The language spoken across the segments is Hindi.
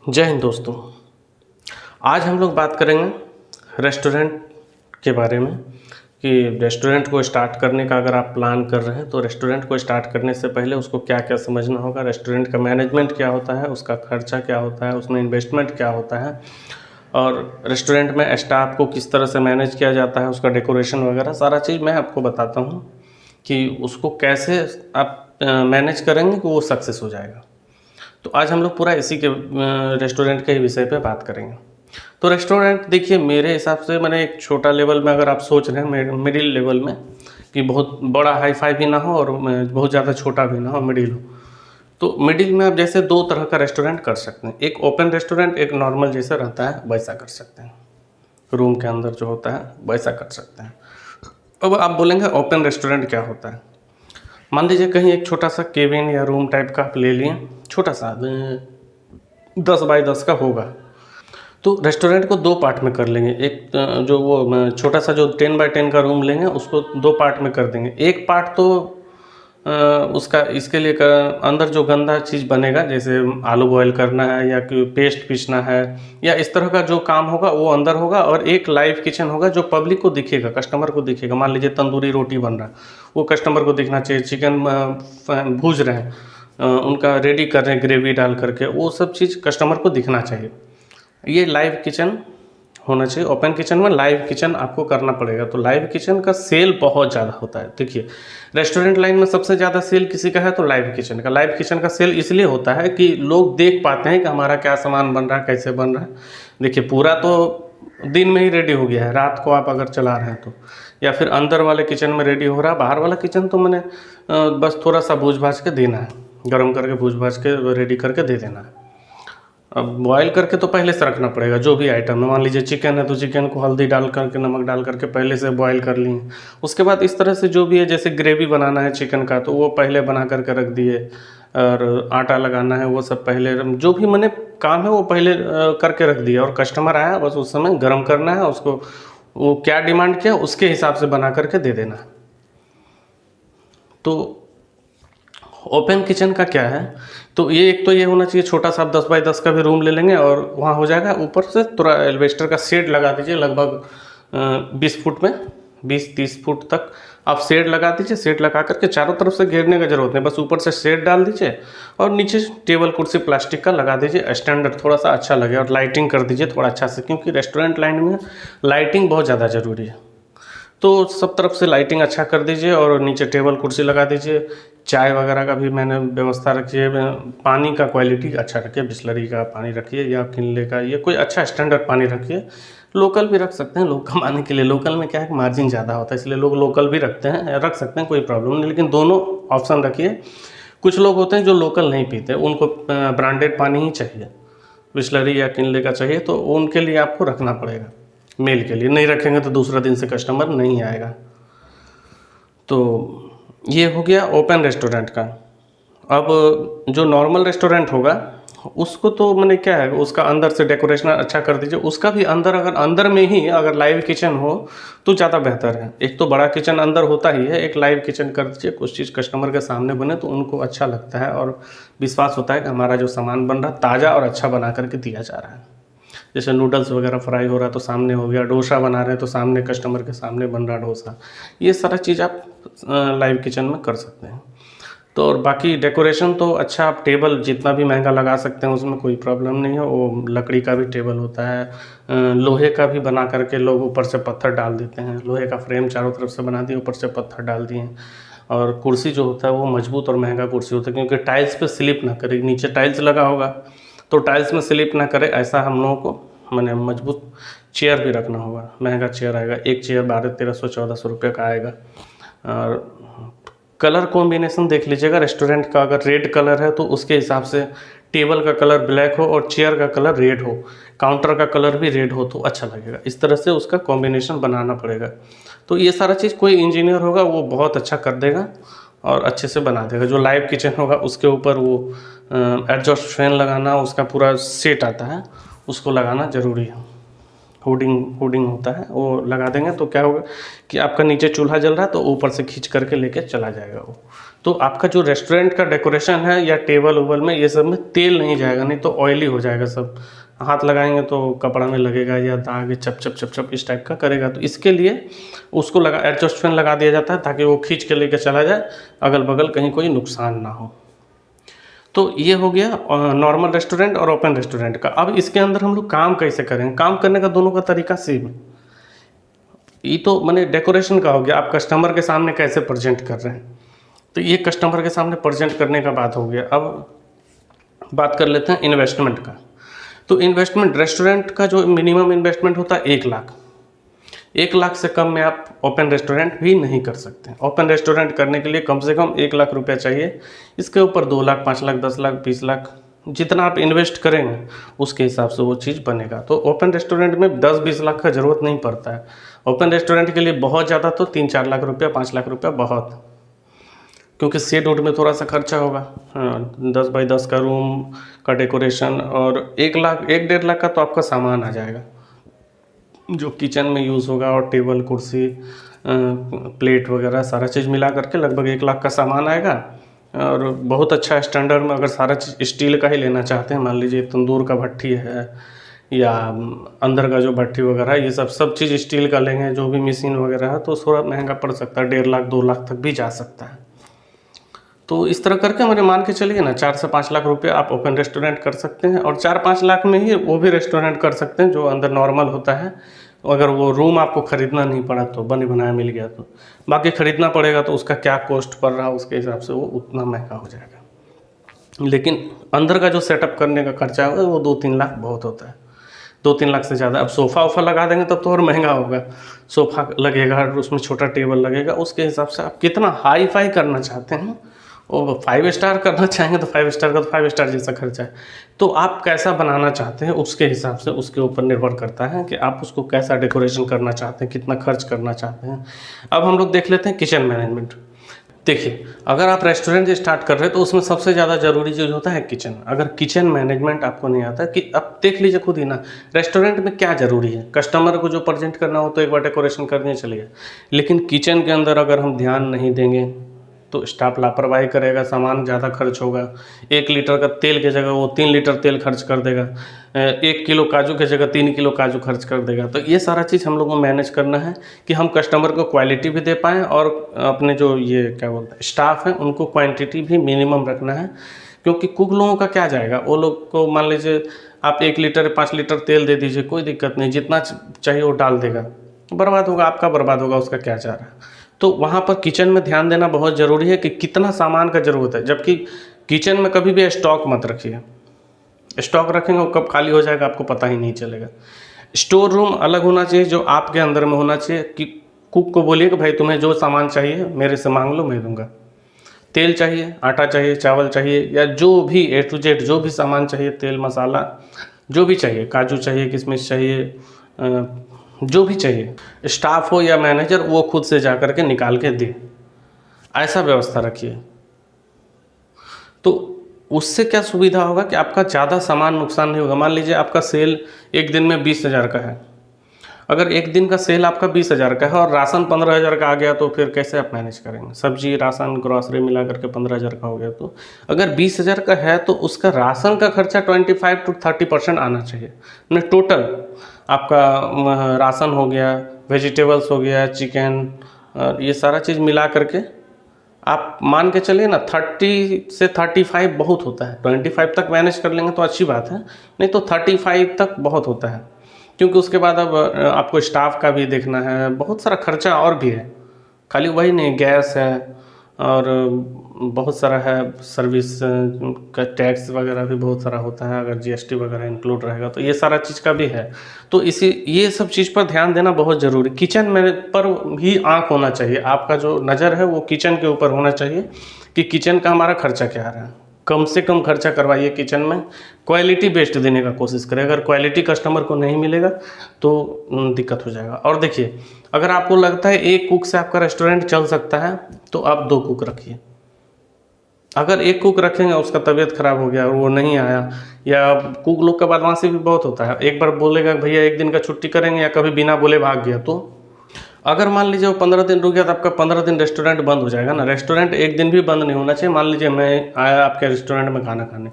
जय हिंद दोस्तों। आज हम लोग बात करेंगे रेस्टोरेंट के बारे में कि रेस्टोरेंट को स्टार्ट करने का अगर आप प्लान कर रहे हैं तो रेस्टोरेंट को स्टार्ट करने से पहले उसको क्या क्या समझना होगा, रेस्टोरेंट का मैनेजमेंट क्या होता है, उसका खर्चा क्या होता है, उसमें इन्वेस्टमेंट क्या होता है और रेस्टोरेंट में स्टाफ को किस तरह से मैनेज किया जाता है, उसका डेकोरेशन वगैरह सारा चीज़ मैं आपको बताता हूँ कि उसको कैसे आप मैनेज करेंगे कि वो सक्सेस हो जाएगा। तो आज हम लोग पूरा इसी के रेस्टोरेंट के ही विषय पे बात करेंगे। तो रेस्टोरेंट देखिए, मेरे हिसाब से मैंने एक छोटा लेवल में अगर आप सोच रहे हैं मिडिल लेवल में कि बहुत बड़ा हाई फाई भी ना हो और बहुत ज़्यादा छोटा भी ना हो, मिडिल हो, तो मिडिल में आप जैसे दो तरह का रेस्टोरेंट कर सकते हैं। एक ओपन रेस्टोरेंट, एक नॉर्मल जैसा रहता है वैसा कर सकते हैं, रूम के अंदर जो होता है वैसा कर सकते हैं। अब आप बोलेंगे ओपन रेस्टोरेंट क्या होता है। मान लीजिए कहीं एक छोटा सा केबिन या रूम टाइप का आप ले लिए, छोटा सा 10 बाई 10 का होगा, तो रेस्टोरेंट को दो पार्ट में कर लेंगे। एक जो वो छोटा सा जो 10 बाई 10 का रूम लेंगे उसको दो पार्ट में कर देंगे। एक पार्ट तो उसका इसके लिए अंदर जो गंदा चीज़ बनेगा, जैसे आलू बॉयल करना है या कोई पेस्ट पीसना है या इस तरह का जो काम होगा वो अंदर होगा, और एक लाइव किचन होगा जो पब्लिक को दिखेगा, कस्टमर को दिखेगा। मान लीजिए तंदूरी रोटी बन रहा है, वो कस्टमर को दिखना चाहिए। चिकन भूज रहे हैं, उनका रेडी कर रहे हैं ग्रेवी डाल करके, वो सब चीज़ कस्टमर को दिखना चाहिए। ये लाइव किचन होना चाहिए। ओपन किचन में लाइव किचन आपको करना पड़ेगा। तो लाइव किचन का सेल बहुत ज़्यादा होता है। देखिए, रेस्टोरेंट लाइन में सबसे ज़्यादा सेल किसी का है तो लाइव किचन का। लाइव किचन का सेल इसलिए होता है कि लोग देख पाते हैं कि हमारा क्या सामान बन रहा है, कैसे बन रहा है। देखिए, पूरा तो दिन में ही रेडी हो गया है, रात को आप अगर चला रहे हैं तो, या फिर अंदर वाले किचन में रेडी हो रहा है। बाहर वाला किचन तो मैंने बस थोड़ा सा भूज भाज के देना है, गर्म करके भूज भाज के रेडी करके दे देना है। अब बॉयल करके तो पहले से रखना पड़ेगा जो भी आइटम है। मान लीजिए चिकन है तो चिकन को हल्दी डाल करके, नमक डाल करके पहले से बॉयल कर लिए। उसके बाद इस तरह से जो भी है, जैसे ग्रेवी बनाना है चिकन का तो वो पहले बना करके रख दिए, और आटा लगाना है वो सब पहले, जो भी मैंने काम है वो पहले करके रख दिया। और कस्टमर आया बस उस समय गर्म करना है उसको, वो क्या डिमांड किया उसके हिसाब से बना करके दे देना है। तो ओपन किचन का क्या है, तो ये एक तो ये होना चाहिए छोटा सा, आप 10 बाई 10 का भी रूम ले लेंगे और वहाँ हो जाएगा। ऊपर से थोड़ा एल्वेस्टर का शेड लगा दीजिए, लगभग 20 फुट में, 20-30 फुट तक आप शेड लगा दीजिए। शेड लगा करके चारों तरफ से घेरने की जरूरत नहीं, बस ऊपर से शेड डाल दीजिए और नीचे टेबल कुर्सी प्लास्टिक का लगा दीजिए, स्टैंडर्ड थोड़ा सा अच्छा लगे। और लाइटिंग कर दीजिए थोड़ा अच्छा से, क्योंकि रेस्टोरेंट लाइन में लाइटिंग बहुत ज़्यादा ज़रूरी है। तो सब तरफ से लाइटिंग अच्छा कर दीजिए और नीचे टेबल कुर्सी लगा दीजिए। चाय वगैरह का भी मैंने व्यवस्था रखी है। पानी का क्वालिटी अच्छा रखिए, बिसलरी का पानी रखिए या किनले का, ये कोई अच्छा स्टैंडर्ड पानी रखिए। लोकल भी रख सकते हैं लोग कमाने के लिए। लोकल में क्या है कि मार्जिन ज़्यादा होता है, इसलिए लोग लोकल भी रखते हैं, रख सकते हैं, कोई प्रॉब्लम नहीं। लेकिन दोनों ऑप्शन रखिए। कुछ लोग होते हैं जो लोकल नहीं पीते, उनको ब्रांडेड पानी ही चाहिए, बिसलरी या किनले का चाहिए, तो उनके लिए आपको रखना पड़ेगा। मेल के लिए नहीं रखेंगे तो दूसरा दिन से कस्टमर नहीं आएगा। तो ये हो गया ओपन रेस्टोरेंट का। अब जो नॉर्मल रेस्टोरेंट होगा उसको तो मैंने क्या है, उसका अंदर से डेकोरेशन अच्छा कर दीजिए। उसका भी अंदर, अगर अंदर में ही अगर लाइव किचन हो तो ज़्यादा बेहतर है। एक तो बड़ा किचन अंदर होता ही है, एक लाइव किचन कर दीजिए। कुछ चीज़ कस्टमर के सामने बने तो उनको अच्छा लगता है और विश्वास होता है कि हमारा जो सामान बन रहा है ताज़ा और अच्छा बना करके दिया जा रहा है। जैसे नूडल्स वगैरह फ्राई हो रहा है तो सामने हो गया, डोसा बना रहे हैं तो सामने कस्टमर के सामने बन रहा डोसा। ये सारा चीज़ आप लाइव किचन में कर सकते हैं। तो और बाकी डेकोरेशन तो अच्छा, आप टेबल जितना भी महंगा लगा सकते हैं उसमें कोई प्रॉब्लम नहीं है। वो लकड़ी का भी टेबल होता है, लोहे का भी बना करके लोग ऊपर से पत्थर डाल देते हैं। लोहे का फ्रेम चारों तरफ से बना दिए, ऊपर से पत्थर डाल दिए। और कुर्सी जो होता है वो मजबूत और महंगा कुर्सी होता है, क्योंकि टाइल्स पे स्लिप ना करे। नीचे टाइल्स लगा होगा तो टाइल्स में स्लिप ना करे, ऐसा हम लोगों को मैंने मजबूत चेयर भी रखना होगा। महंगा चेयर आएगा, एक चेयर 1200-1300-1400 रुपये का आएगा। और कलर कॉम्बिनेशन देख लीजिएगा रेस्टोरेंट का। अगर रेड कलर है तो उसके हिसाब से टेबल का कलर ब्लैक हो और चेयर का कलर रेड हो, काउंटर का कलर भी रेड हो तो अच्छा लगेगा। इस तरह से उसका कॉम्बिनेशन बनाना पड़ेगा। तो ये सारा चीज़ कोई इंजीनियर होगा वो बहुत अच्छा कर देगा और अच्छे से बना देगा। जो लाइव किचन होगा उसके ऊपर वो एग्जॉस्ट फैन लगाना, उसका पूरा सेट आता है, उसको लगाना ज़रूरी हुडिंग होता है, वो लगा देंगे तो क्या होगा कि आपका नीचे चूल्हा जल रहा है तो ऊपर से खींच करके लेके चला जाएगा वो। तो आपका जो रेस्टोरेंट का डेकोरेशन है या टेबल उबल में ये सब में तेल नहीं जाएगा, नहीं तो ऑयली हो जाएगा सब। हाथ लगाएंगे तो कपड़ा में लगेगा या दाग चप चप चप चप इस टाइप का करेगा। तो इसके लिए उसको एडजस्ट फैन लगा दिया जाता है ताकि वो खींच के लेके चला जाए, अगल बगल कहीं कोई नुकसान ना हो। तो ये हो गया नॉर्मल रेस्टोरेंट और ओपन रेस्टोरेंट का। अब इसके अंदर हम लोग काम कैसे करेंगे? काम करने का दोनों का तरीका सेम है। ये तो मैंने डेकोरेशन का हो गया, आप कस्टमर के सामने कैसे प्रेजेंट कर रहे हैं, तो ये कस्टमर के सामने प्रेजेंट करने का बात हो गया। अब बात कर लेते हैं इन्वेस्टमेंट का। तो इन्वेस्टमेंट, रेस्टोरेंट का जो मिनिमम इन्वेस्टमेंट होता है 1 लाख। 1 लाख से कम में आप ओपन रेस्टोरेंट भी नहीं कर सकते। ओपन रेस्टोरेंट करने के लिए कम से कम 1 लाख रुपया चाहिए। इसके ऊपर 2 लाख, 5 लाख, 10 लाख, 20 लाख, जितना आप इन्वेस्ट करेंगे उसके हिसाब से वो चीज़ बनेगा। तो ओपन रेस्टोरेंट में 10-20 लाख का ज़रूरत नहीं पड़ता है। ओपन रेस्टोरेंट के लिए बहुत ज़्यादा तो 3-4 लाख रुपया, 5 लाख रुपया बहुत, क्योंकि सेट उट में थोड़ा सा खर्चा होगा। 10 बाई 10 का रूम का डेकोरेशन और 1 लाख, 1-1.5 लाख का तो आपका सामान आ जाएगा जो किचन में यूज़ होगा, और टेबल, कुर्सी, प्लेट वगैरह सारा चीज़ मिला करके लगभग 1 लाख का सामान आएगा। और बहुत अच्छा स्टैंडर्ड में अगर सारा चीज़ स्टील का ही लेना चाहते हैं, मान लीजिए तंदूर का भट्ठी है या अंदर का जो भट्ठी वगैरह है, ये सब चीज़ स्टील का लेंगे, जो भी मशीन वगैरह है, तो थोड़ा महंगा पड़ सकता है, 1.5 लाख 2 लाख तक भी जा सकता है। तो इस तरह करके मैंने मान के चलिए ना 4 से 5 लाख रुपए आप ओपन रेस्टोरेंट कर सकते हैं, और 4-5 लाख में ही वो भी रेस्टोरेंट कर सकते हैं जो अंदर नॉर्मल होता है। अगर वो रूम आपको ख़रीदना नहीं पड़ा तो बने बनाया मिल गया, तो बाकी ख़रीदना पड़ेगा तो उसका क्या कॉस्ट पड़ रहा है उसके हिसाब से वो उतना महंगा हो जाएगा। लेकिन अंदर का जो सेटअप करने का खर्चा होगा वो 2-3 लाख बहुत होता है, 2-3 लाख से ज़्यादा। अब सोफ़ा वोफ़ा लगा देंगे तब तो और महंगा होगा। सोफ़ा लगेगा, उसमें छोटा टेबल लगेगा, उसके हिसाब से आप कितना हाई फाई करना चाहते हैं। वो 5 स्टार करना चाहेंगे तो 5 स्टार का तो 5 स्टार जैसा खर्चा है। तो आप कैसा बनाना चाहते हैं उसके हिसाब से उसके ऊपर निर्भर करता है कि आप उसको कैसा डेकोरेशन करना चाहते हैं, कितना खर्च करना चाहते हैं। अब हम लोग देख लेते हैं किचन मैनेजमेंट। देखिए, अगर आप रेस्टोरेंट स्टार्ट कर रहे हैं तो उसमें सबसे ज़्यादा ज़रूरी चीज़ होता है किचन। अगर किचन मैनेजमेंट आपको नहीं आता कि अब देख लीजिए खुद ही ना, रेस्टोरेंट में क्या ज़रूरी है, कस्टमर को जो प्रेजेंट करना हो तो एक बार डेकोरेशन करने चलिए, लेकिन किचन के अंदर अगर हम ध्यान नहीं देंगे तो स्टाफ लापरवाही करेगा, सामान ज़्यादा खर्च होगा। 1 लीटर का तेल की जगह वो 3 लीटर तेल खर्च कर देगा, 1 किलो काजू की जगह 3 किलो काजू खर्च कर देगा। तो ये सारा चीज़ हम लोगों को मैनेज करना है कि हम कस्टमर को क्वालिटी भी दे पाएँ और अपने जो ये क्या बोलते हैं स्टाफ हैं उनको क्वांटिटी भी मिनिमम रखना है। क्योंकि कुक लोगों का क्या जाएगा, वो लोग को मान लीजिए आप 1 लीटर 5 लीटर तेल दे दीजिए, कोई दिक्कत नहीं, जितना चाहिए वो डाल देगा, बर्बाद होगा, आपका बर्बाद होगा, उसका क्या चाह रहा है। तो वहाँ पर किचन में ध्यान देना बहुत ज़रूरी है कि कितना सामान का ज़रूरत है। जबकि किचन में कभी भी स्टॉक मत रखिए, स्टॉक रखेंगे वो कब खाली हो जाएगा आपको पता ही नहीं चलेगा। स्टोर रूम अलग होना चाहिए जो आपके अंदर में होना चाहिए कि कुक को बोलिए कि भाई तुम्हें जो सामान चाहिए मेरे से मांग लो, मैं दूंगा। तेल चाहिए, आटा चाहिए, चावल चाहिए, या जो भी A to Z जो भी सामान चाहिए, तेल मसाला जो भी चाहिए, काजू चाहिए, किशमिश चाहिए, जो भी चाहिए, स्टाफ हो या मैनेजर वो खुद से जा कर के निकाल के दे, ऐसा व्यवस्था रखिए। तो उससे क्या सुविधा होगा कि आपका ज़्यादा सामान नुकसान नहीं होगा। मान लीजिए आपका सेल एक दिन में 20,000 का है, अगर एक दिन का सेल आपका 20,000 का है और राशन 15,000 का आ गया तो फिर कैसे आप मैनेज करेंगे? सब्जी, राशन, ग्रॉसरी मिला करके 15,000 का हो गया। तो अगर 20,000 का है तो उसका राशन का खर्चा 25 to 30% आना चाहिए न, टोटल आपका राशन हो गया, वेजिटेबल्स हो गया, चिकन, ये सारा चीज़ मिला करके आप मान के चलिए ना 30 से 35 बहुत होता है। 25 तक मैनेज कर लेंगे तो अच्छी बात है, नहीं तो 35 तक बहुत होता है, क्योंकि उसके बाद अब आपको स्टाफ का भी देखना है, बहुत सारा खर्चा और भी है, खाली वही नहीं, गैस है और बहुत सारा है, सर्विस का टैक्स वगैरह भी बहुत सारा होता है, अगर GST वगैरह इंक्लूड रहेगा तो ये सारा चीज़ का भी है। तो ये सब चीज़ पर ध्यान देना बहुत ज़रूरी। किचन में पर भी आँख होना चाहिए, आपका जो नज़र है वो किचन के ऊपर होना चाहिए कि किचन का हमारा खर्चा क्या आ रहा है। कम से कम खर्चा करवाइए किचन में, क्वालिटी बेस्ड देने का कोशिश करें। अगर क्वालिटी कस्टमर को नहीं मिलेगा तो दिक्कत हो जाएगा। और देखिए, अगर आपको लगता है एक कुक से आपका रेस्टोरेंट चल सकता है तो आप 2 कुक रखिए। अगर एक कुक रखेंगे उसका तबीयत खराब हो गया और वो नहीं आया, या कुक लोग का बदमाशी भी बहुत होता है, एक बार बोलेगा भैया एक दिन का छुट्टी करेंगे, या कभी बिना बोले भाग गया, तो अगर मान लीजिए वो 15 दिन रुक गया तो आपका 15 दिन रेस्टोरेंट बंद हो जाएगा ना। रेस्टोरेंट एक दिन भी बंद नहीं होना चाहिए। मान लीजिए मैं आया आपके रेस्टोरेंट में खाना खाने,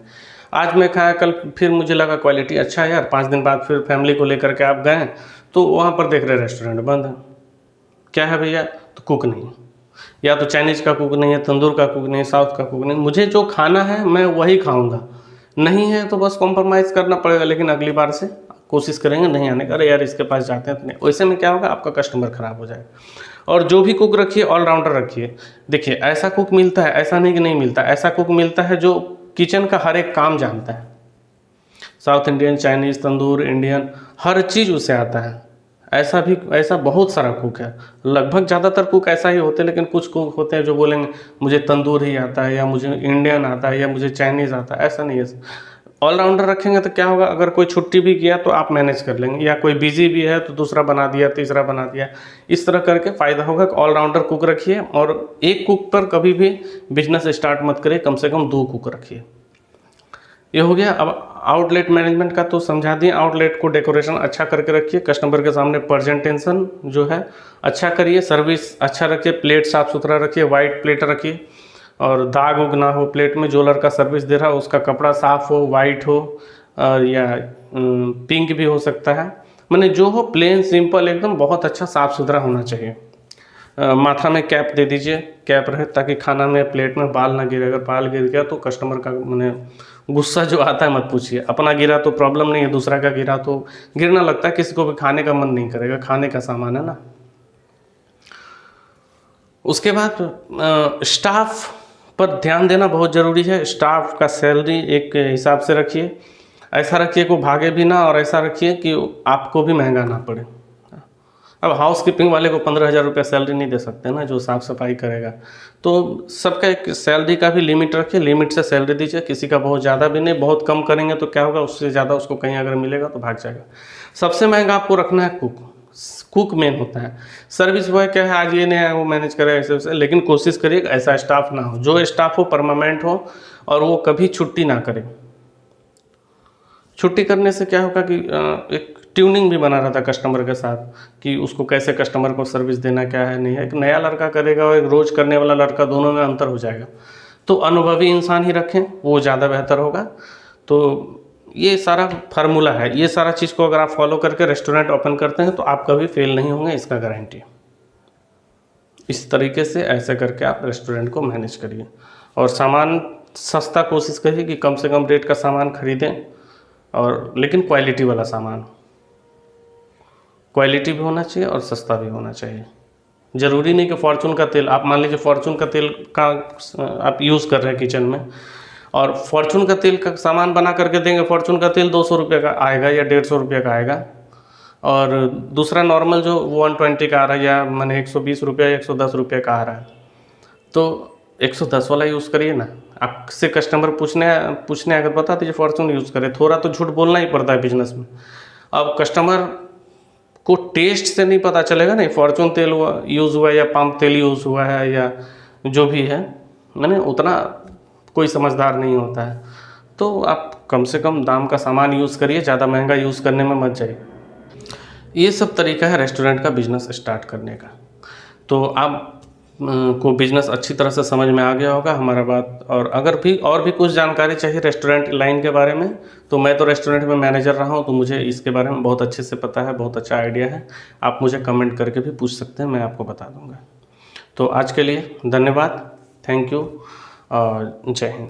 आज मैं खाया, कल फिर मुझे लगा क्वालिटी अच्छा है यार, 5 दिन बाद फिर फैमिली को लेकर के आप गए तो वहाँ पर देख रहे रेस्टोरेंट बंद है। क्या है भैया? तो कुक नहीं, या तो चाइनीज़ का कुक नहीं है, तंदूर का कुक नहीं, साउथ का कुक नहीं। मुझे जो खाना है मैं वही खाऊंगा, नहीं है तो बस कॉम्प्रोमाइज़ करना पड़ेगा, लेकिन अगली बार से कोशिश करेंगे नहीं आने का। अरे यार इसके पास जाते हैं तो नहीं, वैसे में क्या होगा, आपका कस्टमर खराब हो जाएगा। और जो भी कुक रखिए ऑलराउंडर रखिए। देखिए ऐसा कुक मिलता है, ऐसा नहीं कि नहीं मिलता, ऐसा कुक मिलता है जो किचन का हर एक काम जानता है। साउथ इंडियन, चाइनीज़, तंदूर, इंडियन, हर चीज़ उसे आता है। ऐसा बहुत सारा कुक है, लगभग ज़्यादातर कुक ऐसा ही होते हैं। लेकिन कुछ कुक होते हैं जो बोलेंगे मुझे तंदूर ही आता है, या मुझे इंडियन आता है, या मुझे चाइनीज़ आता है। ऐसा नहीं है। ऑलराउंडर रखेंगे तो क्या होगा, अगर कोई छुट्टी भी किया तो आप मैनेज कर लेंगे, या कोई बिजी भी है तो दूसरा बना दिया, तीसरा बना दिया। इस तरह करके फ़ायदा होगा कि ऑलराउंडर कुक रखिए, और एक कुक पर कभी भी बिजनेस स्टार्ट मत करिए, कम से कम 2 कुक रखिए। ये हो गया। अब आउटलेट मैनेजमेंट का तो समझा दिए। आउटलेट को डेकोरेशन अच्छा करके रखिए, कस्टमर के सामने प्रेजेंटेशन जो है अच्छा करिए, सर्विस अच्छा रखिए, प्लेट साफ़ सुथरा रखिए, वाइट प्लेट रखिए, और दाग उग ना हो प्लेट में। जो लड़का सर्विस दे रहा हो उसका कपड़ा साफ़ हो, वाइट हो, या पिंक भी हो सकता है, मैंने जो हो प्लेन सिंपल एकदम बहुत अच्छा साफ़ सुथरा होना चाहिए। माथा में कैप दे दीजिए, कैप रहे ताकि खाना में प्लेट में बाल ना गिरे। अगर बाल गिर गया तो कस्टमर का मैंने गुस्सा जो आता है मत पूछिए। अपना गिरा तो प्रॉब्लम नहीं है, दूसरा का गिरा तो गिरना लगता है, किसी को भी खाने का मन नहीं करेगा, खाने का सामान है ना। उसके बाद स्टाफ पर ध्यान देना बहुत ज़रूरी है। स्टाफ का सैलरी एक हिसाब से रखिए, ऐसा रखिए कि भागे भी ना, और ऐसा रखिए कि आपको भी महंगा ना पड़े। अब हाउसकीपिंग वाले को 15,000 रुपये सैलरी नहीं दे सकते ना, जो साफ़ सफाई करेगा। तो सबका एक सैलरी का भी लिमिट रखिए, लिमिट से सैलरी दीजिए, किसी का बहुत ज़्यादा भी नहीं। बहुत कम करेंगे तो क्या होगा, उससे ज़्यादा उसको कहीं अगर मिलेगा तो भाग जाएगा। सबसे महंगा आपको रखना है कुक। कुक मेन होता है। सर्विस बॉय क्या है, आज ये नहीं है वो मैनेज करे ऐसे वैसे, लेकिन कोशिश करिए ऐसा स्टाफ ना हो, जो स्टाफ हो परमानेंट हो, और वो कभी छुट्टी ना करे। छुट्टी करने से क्या होगा कि एक ट्यूनिंग भी बना रहता है कस्टमर के साथ, कि उसको कैसे कस्टमर को सर्विस देना क्या है नहीं है। एक नया लड़का करेगा और एक रोज़ करने वाला लड़का, दोनों में अंतर हो जाएगा। तो अनुभवी इंसान ही रखें, वो ज़्यादा बेहतर होगा। तो ये सारा फार्मूला है, ये सारा चीज़ को अगर आप फॉलो करके रेस्टोरेंट ओपन करते हैं तो आप कभी फेल नहीं होंगे, इसका गारंटी। इस तरीके से ऐसे करके आप रेस्टोरेंट को मैनेज करिए, और सामान सस्ता कोशिश करिए कि कम से कम रेट का सामान खरीदें, और लेकिन क्वालिटी वाला सामान, क्वालिटी भी होना चाहिए और सस्ता भी होना चाहिए। ज़रूरी नहीं कि फॉर्चून का तेल, आप मान लीजिए फॉर्चून का तेल का आप यूज़ कर रहे हैं किचन में, और फॉर्चून का तेल का सामान बना करके देंगे, फॉर्चून का तेल 200 रुपये का आएगा या 150 रुपये का आएगा, और दूसरा नॉर्मल जो 120 का आ रहा है, या मैंने 120 रुपये या 110 रुपये का आ रहा है, तो 110 वाला यूज़ करिए ना। आपसे कस्टमर पूछने अगर बता दीजिए फॉर्चून यूज़ करें, थोड़ा तो झूठ बोलना ही पड़ता है बिजनेस में। अब कस्टमर को टेस्ट से नहीं पता चलेगा नहीं फॉर्चून तेल यूज़ हुआ है या पम्प तेल यूज़ हुआ है, या जो भी है, मैंने उतना कोई समझदार नहीं होता है। तो आप कम से कम दाम का सामान यूज़ करिए, ज़्यादा महंगा यूज़ करने में मत जाइए। ये सब तरीका है रेस्टोरेंट का बिज़नेस स्टार्ट करने का। तो आप को बिज़नेस अच्छी तरह से समझ में आ गया होगा हमारा बात। और अगर भी और भी कुछ जानकारी चाहिए रेस्टोरेंट लाइन के बारे में, तो मैं तो रेस्टोरेंट में मैनेजर रहा हूँ, तो मुझे इसके बारे में बहुत अच्छे से पता है, बहुत अच्छा आइडिया है। आप मुझे कमेंट करके भी पूछ सकते हैं, मैं आपको बता दूँगा। तो आज के लिए धन्यवाद, थैंक यू और जय हिंद।